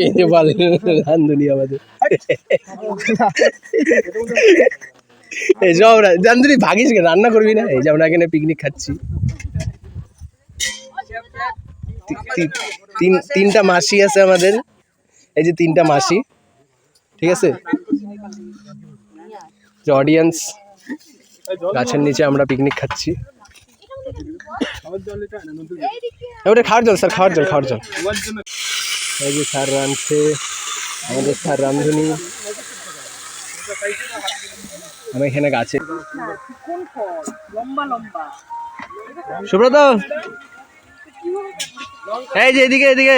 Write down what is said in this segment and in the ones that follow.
এই যে বলে রান্ধুনি আমাদের এই সব রান্ধুনি ভাগিস রান্না করবি না। এই যে আমরা এখানে পিকনিক খাচ্ছি, তিনটা মাসি আছে আমাদের, এই যে তিনটা মাসি, ঠিক আছে। যে অডিয়েন্স, গাছের নিচে আমরা পিকনিক খাচ্ছি। ওটা খাওয়ার জল স্যার, খাওয়ার জল, খাওয়ার জল। এই যে স্যার রাঁধছে, আমাদের স্যার রাঁধুনি। আমি এখানে গাছে সুব্রত, এই যে এদিকে এদিকে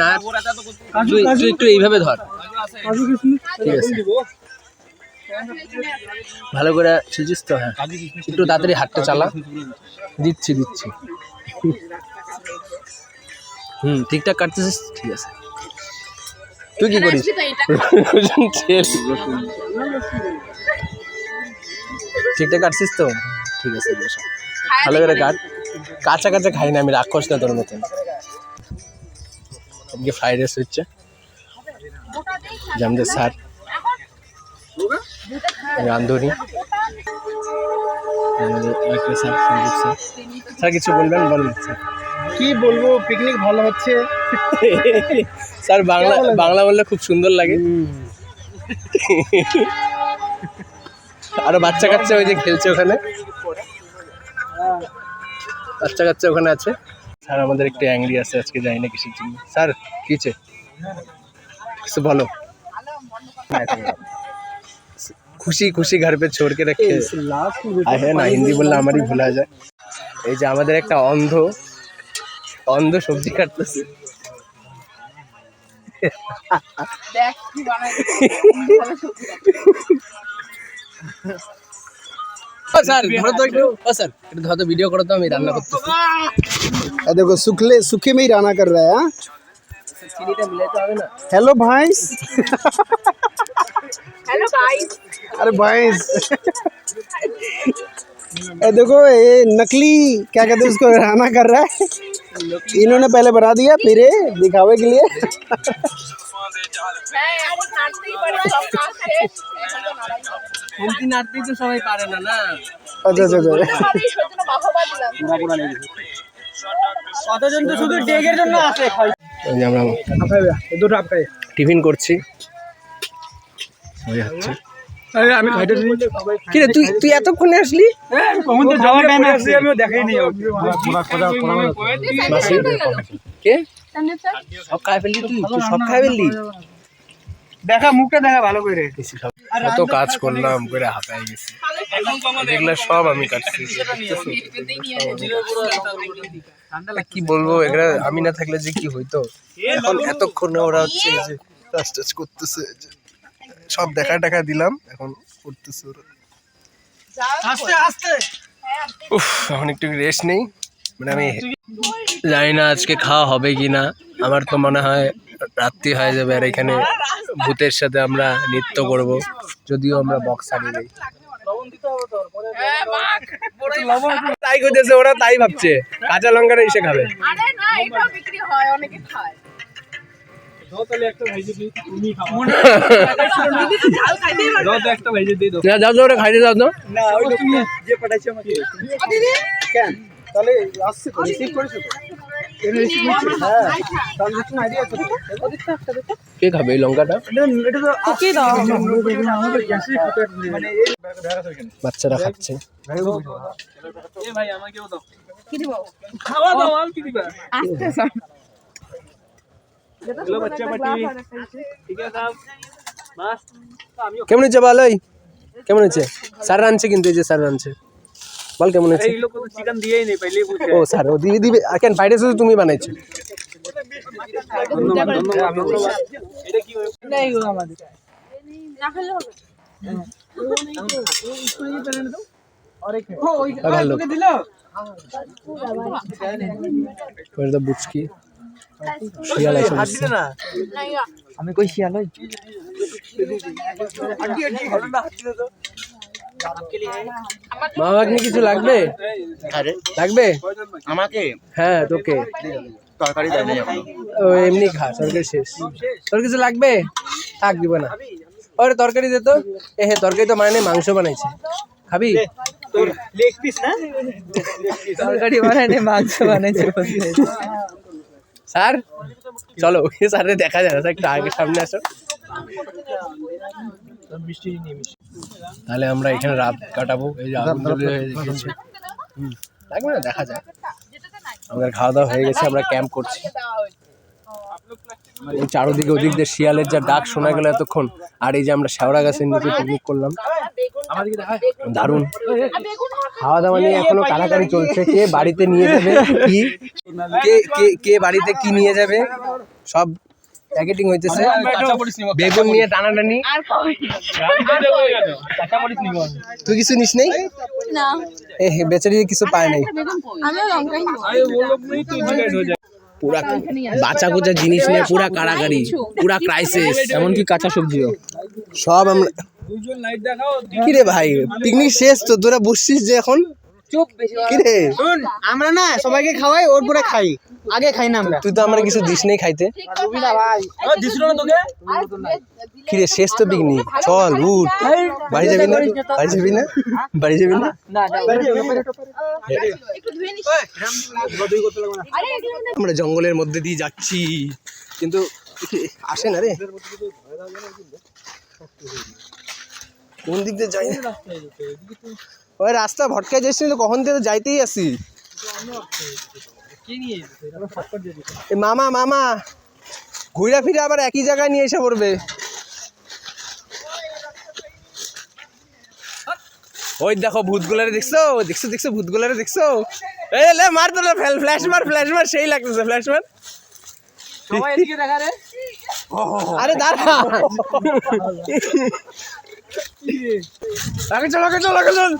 না, তুই একটু এইভাবে ধর, ঠিক আছে, ভালো করে ছিঁচিস তো। হ্যাঁ, একটু তাড়াতাড়ি হাতটা চালা। দিচ্ছি দিচ্ছি, ঠিকঠাক কাটতেছিস, ঠিক আছে। তুই কি করিস? ঠিকঠাক কাটছিস তো, ঠিক আছে, ভালো করে কাট। কাঁচা কাঁচা খাই না আমি, রাক্ষস না তোর মতন। আজকে ফ্রাইড রাইস হচ্ছে, আমাদের স্যার রান্ধুনি। স্যার কিছু বলবেন? বলুন স্যার। কি বলবো, পিকনিক ভালো হচ্ছে স্যার। বাংলা বাংলা বললে খুব সুন্দর লাগে। আরো বাচ্চা কাচ্চা ওই যে খেলছে ওখানে, বাচ্চা কাচ্চা ওখানে আছে। স্যার আমাদের একটু অ্যাংরি আছে আজকে, যাই না কিসের জন্য। স্যার কিছে কিছু বলো। খুশি খুশি ঘর পে ছোড় কে রাখে है না, হিন্দি বললে আমারই ভুলা যায়। এই যে আমাদের একটা অন্ধ অন্ধ সবজি কাটতেছে। স্যার ধরো তো একটু, স্যার একটু ধরো তো, ভিডিও করো তো, আমি রান্না করতেছি। देखो सूखे में ही राना कर रहा है। চিনিটা মিলাইতে হবে না? हेलो भाईस, हेलो गाइस। अरे भाईस देखो ये नकली क्या कहते हैं उसको, राना कर रहा है। इन्होंने पहले बना दिया, फिर ये दिखावे के लिए। নাড়তেই তো সবাই পারে না, না? अच्छा अच्छा अच्छा, কতজন তো শুধু ডেগের জন্য আসে। আমরা টিফিন করছি। আমি খাইতে কি রে, তুই এতক্ষণে আসলি? কে সব খাই ফেললি? তুই সব খাই ফেললি? দেখা মুখটা দেখা ভালো করে। কত কাজ করলাম, করে হাঁপাই গেছি। এগুলো সব আমি কাটছি। কি বলবো, এগুলা আমি না থাকলে যে কি হইতো। এখন এতক্ষণে ওরা হচ্ছে যে টাচ টাচ করতেছে, সব দেখা টাকা দিলাম, এখন করতেছে ওরা। আস্তে আস্তে উফ, এখন একটু রেস্ট নেই। মানে আমি জানি না আজকে খাওয়া হবে কি না। আমার তো মনে হয় রাত্রি হয়ে যাবে, আর এখানে ভূতের সাথে আমরা নৃত্য করব, যদিও আমরা বক্স আনি নেই। তাই করতেছে ওরা, তাই ভাবছে কাঁচা লঙ্কাটা এসে খাবে। যাও তো, ওরা খাইতে যাও তো। তাহলে আসছে তো, রিসিভ করেছো তো? কে খাবে এই লঙ্কাটা? বাচ্চারা খাচ্ছে। কেমন হচ্ছে ভালোই? কেমন হচ্ছে? স্যার রাঁধছে কিন্তু, এই যে স্যার রাঁধছে। বল কেমন হচ্ছে? ও স্যার ও দিদি দিবে কেন? ফ্রাইড রাইস তুমি বানাইছো? বুচকি শিয়াল আমি কই শিয়াল হই? মা ভাগ্নি কিছু লাগবে? আরে লাগবে আমাকে হ্যাঁ তোকে তরকারি দেয় না এখন। ও এমনি খা, তরকারি শেষ। তোর কিছু লাগবে? থাক, দিব না। ওরে তরকারি দে তো। এ হে, তরকারি তো মানে মাংস বানাইছে, খাবি? তোর লেগ পিস না তরকারি বানায়নি মাংস বানাইছে স্যার চলো, স্যারে দেখা যায় না, একটু আগে সামনে আসো। তাহলে আমরা এখানে রাত কাটাবো। এই যে আগুন জ্বলে গেছে। লাগবে না, দেখা যায়। আমাদের খাওয়া দাওয়া হয়ে গেছে, আমরা ক্যাম্প করছি। এই চারোদিকে ওদিক দিয়ে শিয়ালের যা ডাক শোনা গেল এতক্ষণ, আর এই যে আমরা শেওড়া গাছের নিচে পিকনিক করলাম, দারুণ। খাওয়া দাওয়া নিয়ে এখনো কাড়াকাড়ি চলছে, কে বাড়িতে নিয়ে যাবে কি, কে কে কে বাড়িতে কি নিয়ে যাবে, সব প্যাকেটিং হইতেছে। বেগুন নিয়ে টানাটানি। তুই কিছু নিস নেই? না এ বেচারি কিছু পায় নাই। আমিও লঙ্কাই পুরা বাচ্চা কুচা জিনিস নিয়ে পুরা কাড়াকাড়ি, পুরা ক্রাইসিস, এমনকি কাঁচা সবজিও সব। আমরা কি রে ভাই, পিকনিক শেষ তো, তোরা বসছিস যে এখন? কি রে, শুন, আমরা না সবাইকে খাওয়াই, ওর পরে খাই, আগে খাই না আমরা। তুই তো আমরা কিছু দিস নেই খাইতে। দিছিল না তোকে? কি রে, শেষ তো পিকনিক, চল উঠ। বাড়ি যাবি না? বাড়ি যাবি না? বাড়ি যাবি না? আমরা জঙ্গলের মধ্যে দিয়ে যাচ্ছি, কিন্তু আসে না রে, কোন দিক দিয়ে যাই না। ওই রাস্তা ভটকায় যাচ্ছি তো, কখন থেকে যাইতেই আসি। মামা মামা ঘুরা ফিরে আবার একই জায়গায় নিয়ে এসে পড়বে। ওই দেখো ভূতগুলারে দেখছো, দেখছো দেখছো ভূতগুলারে দেখছো? এই লে মার তো, ফ্ল্যাশ মার, সেই লাগতেছে ফ্ল্যাশ মার। সবাই এদিকে দেখা রে। আরে দাঁড়া, আগে চল আগে চল আগে চল।